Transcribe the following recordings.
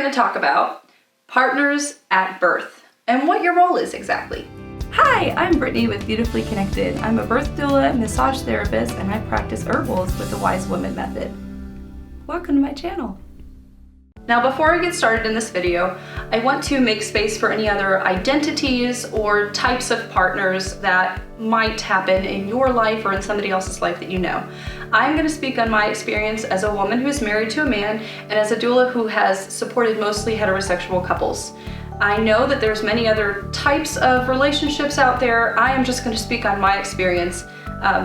going to talk about partners at birth and what your role is exactly. Hi, I'm Brittany with Beautifully Connected. I'm a birth doula, massage therapist, and I practice herbals with the Wise Woman method. Welcome to my channel. Now, before I get started in this video, I want to make space for any other identities or types of partners that might happen in your life or in somebody else's life that you know. I'm going to speak on my experience as a woman who is married to a man and as a doula who has supported mostly heterosexual couples. I know that there's many other types of relationships out there. I am just going to speak on my experience.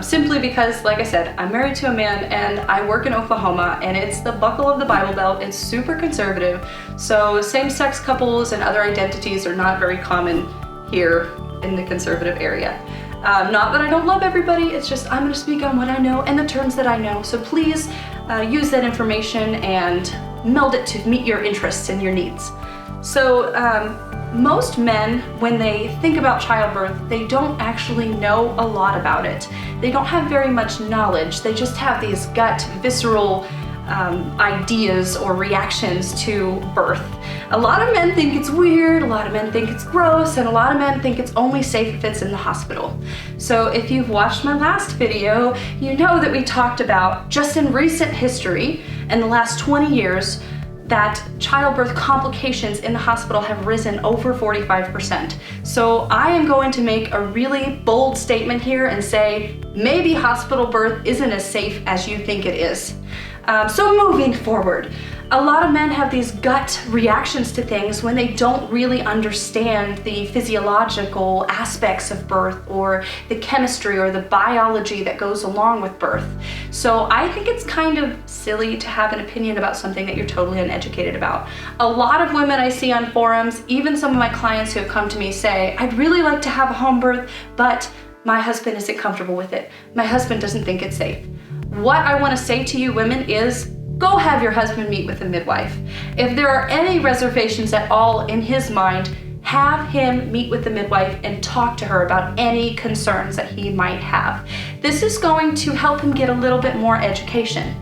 Simply because, like I said, I'm married to a man and I work in Oklahoma and it's the buckle of the Bible Belt. It's super conservative. So same-sex couples and other identities are not very common here in the conservative area. Not that I don't love everybody, it's just I'm going to speak on what I know and the terms that I know. So please use that information and meld it to meet your interests and your needs. So most men, when they think about childbirth, they don't actually know a lot about it. They don't have very much knowledge. They just have these gut, visceral ideas or reactions to birth. A lot of men think it's weird, a lot of men think it's gross, and a lot of men think it's only safe if it's in the hospital. So if you've watched my last video, you know that we talked about, just in recent history, in the last 20 years, that childbirth complications in the hospital have risen over 45%. So I am going to make a really bold statement here and say, maybe hospital birth isn't as safe as you think it is. So moving forward, a lot of men have these gut reactions to things when they don't really understand the physiological aspects of birth or the chemistry or the biology that goes along with birth. So I think it's kind of silly to have an opinion about something that you're totally uneducated about. A lot of women I see on forums, even some of my clients who have come to me say, I'd really like to have a home birth, but my husband isn't comfortable with it. My husband doesn't think it's safe. What I want to say to you women is, go have your husband meet with a midwife. If there are any reservations at all in his mind, have him meet with the midwife and talk to her about any concerns that he might have. This is going to help him get a little bit more education.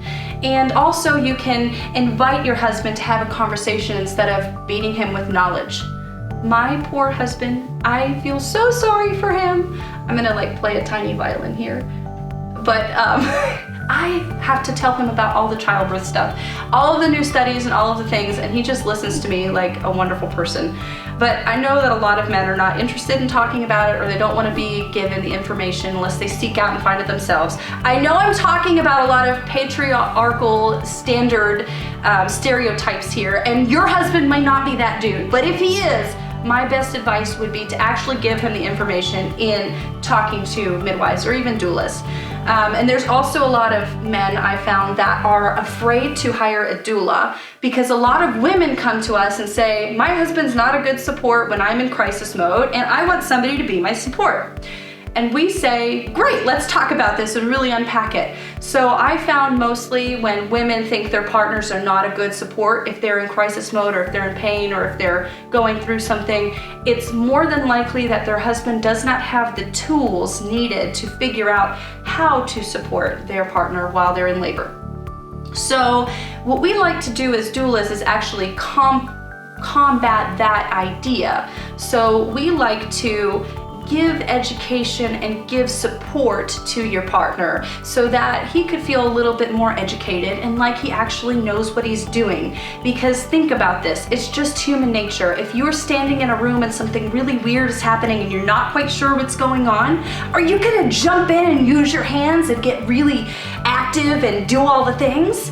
And also you can invite your husband to have a conversation instead of beating him with knowledge. My poor husband, I feel so sorry for him. I'm gonna play a tiny violin here. But I have to tell him about all the childbirth stuff, all of the new studies and all of the things, and he just listens to me like a wonderful person. But I know that a lot of men are not interested in talking about it, or they don't want to be given the information unless they seek out and find it themselves. I know I'm talking about a lot of patriarchal standard stereotypes here, and your husband might not be that dude, but if he is, my best advice would be to actually give him the information in talking to midwives or even doulas. And there's also a lot of men I found that are afraid to hire a doula because a lot of women come to us and say, my husband's not a good support when I'm in crisis mode and I want somebody to be my support. And we say, great, let's talk about this and really unpack it. So I found mostly when women think their partners are not a good support, if they're in crisis mode or if they're in pain or if they're going through something, it's more than likely that their husband does not have the tools needed to figure out how to support their partner while they're in labor. So what we like to do as doulas is actually combat that idea. So we like to give education and give support to your partner so that he could feel a little bit more educated and like he actually knows what he's doing. Because think about this, it's just human nature. If you're standing in a room and something really weird is happening and you're not quite sure what's going on, are you gonna jump in and use your hands and get really active and do all the things?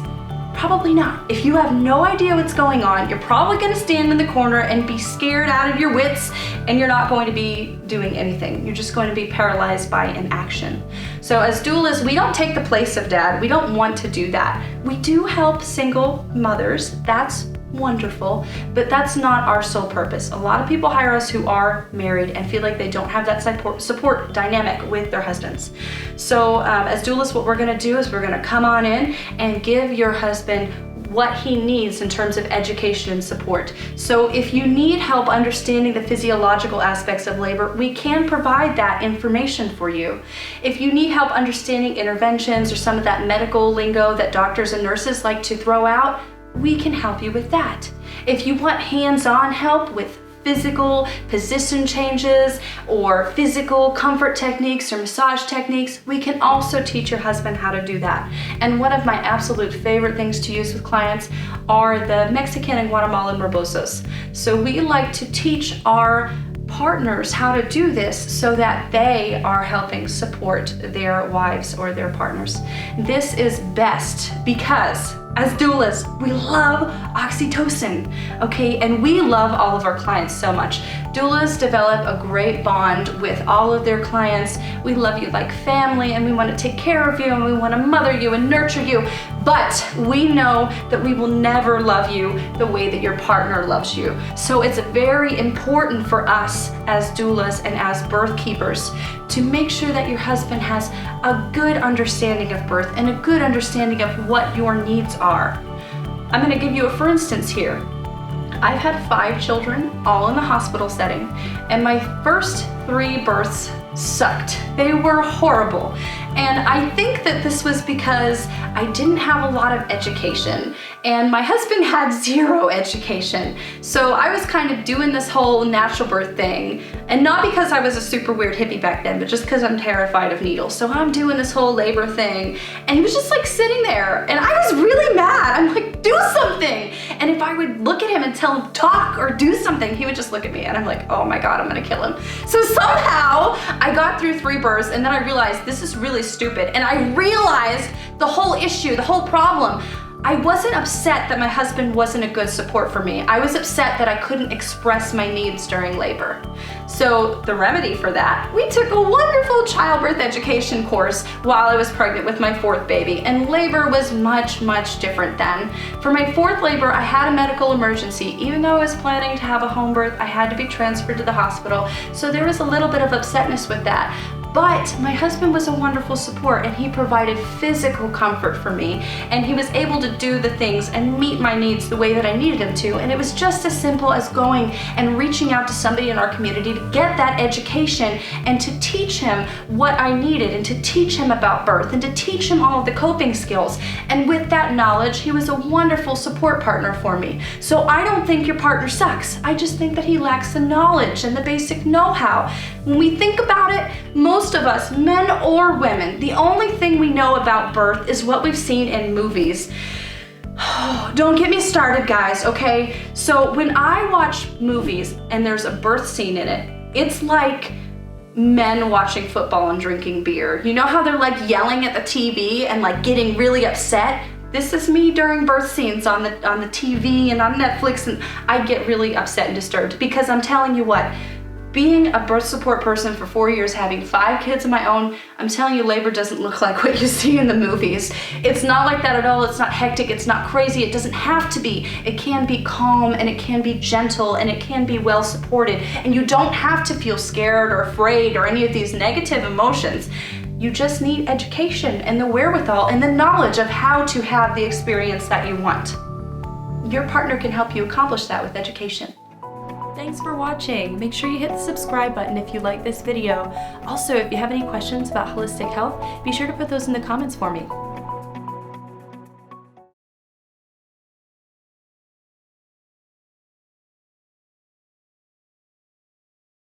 Probably not. If you have no idea what's going on, you're probably going to stand in the corner and be scared out of your wits, and you're not going to be doing anything. You're just going to be paralyzed by inaction. So as doulas, we don't take the place of dad. We don't want to do that. We do help single mothers. That's wonderful, but that's not our sole purpose. A lot of people hire us who are married and feel like they don't have that support dynamic with their husbands. So as doulas, what we're going to do is we're going to come on in and give your husband what he needs in terms of education and support. So if you need help understanding the physiological aspects of labor, we can provide that information for you. If you need help understanding interventions or some of that medical lingo that doctors and nurses like to throw out, we can help you with that. If you want hands-on help with physical position changes or physical comfort techniques or massage techniques, we can also teach your husband how to do that. And one of my absolute favorite things to use with clients are the Mexican and Guatemalan rebozos. So we like to teach our partners how to do this so that they are helping support their wives or their partners. This is best because as doulas, we love oxytocin, okay? And we love all of our clients so much. Doulas develop a great bond with all of their clients. We love you like family, and we want to take care of you, and we want to mother you and nurture you. But we know that we will never love you the way that your partner loves you. So it's very important for us as doulas and as birth keepers to make sure that your husband has a good understanding of birth and a good understanding of what your needs are. I'm going to give you a for instance here. I've had 5 children, all in the hospital setting, and my first 3 births sucked. They were horrible. And I think that this was because I didn't have a lot of education, and my husband had 0 education. So I was kind of doing this whole natural birth thing, and not because I was a super weird hippie back then, but just because I'm terrified of needles. So I'm doing this whole labor thing, and he was just like sitting there, and I was really mad. I'm like, do something. And if I would look at him and tell him talk or do something, he would just look at me, and I'm like, oh my God, I'm gonna kill him. So somehow I got through 3 births, and then I realized this is really stupid. And I realized the whole issue, the whole problem. I wasn't upset that my husband wasn't a good support for me. I was upset that I couldn't express my needs during labor. So the remedy for that, we took a wonderful childbirth education course while I was pregnant with my 4th baby, and labor was much, much different then. For my 4th labor, I had a medical emergency. Even though I was planning to have a home birth, I had to be transferred to the hospital. So there was a little bit of upsetness with that. But my husband was a wonderful support, and he provided physical comfort for me, and he was able to do the things and meet my needs the way that I needed him to. And it was just as simple as going and reaching out to somebody in our community to get that education and to teach him what I needed, and to teach him about birth, and to teach him all of the coping skills. And with that knowledge, he was a wonderful support partner for me. So I don't think your partner sucks. I just think that he lacks the knowledge and the basic know-how. When we think about it, most of us, men or women, the only thing we know about birth is what we've seen in movies. Don't get me started, guys, okay? So when I watch movies and there's a birth scene in it, it's like men watching football and drinking beer. You know how they're like yelling at the TV and like getting really upset? This is me during birth scenes on the TV and on Netflix, and I get really upset and disturbed because I'm telling you what, being a birth support person for 4 years, having 5 kids of my own, I'm telling you, labor doesn't look like what you see in the movies. It's not like that at all. It's not hectic. It's not crazy. It doesn't have to be. It can be calm, and it can be gentle, and it can be well supported. And you don't have to feel scared or afraid or any of these negative emotions. You just need education and the wherewithal and the knowledge of how to have the experience that you want. Your partner can help you accomplish that with education. Thanks for watching. Make sure you hit the subscribe button if you like this video. Also, if you have any questions about holistic health, be sure to put those in the comments for me.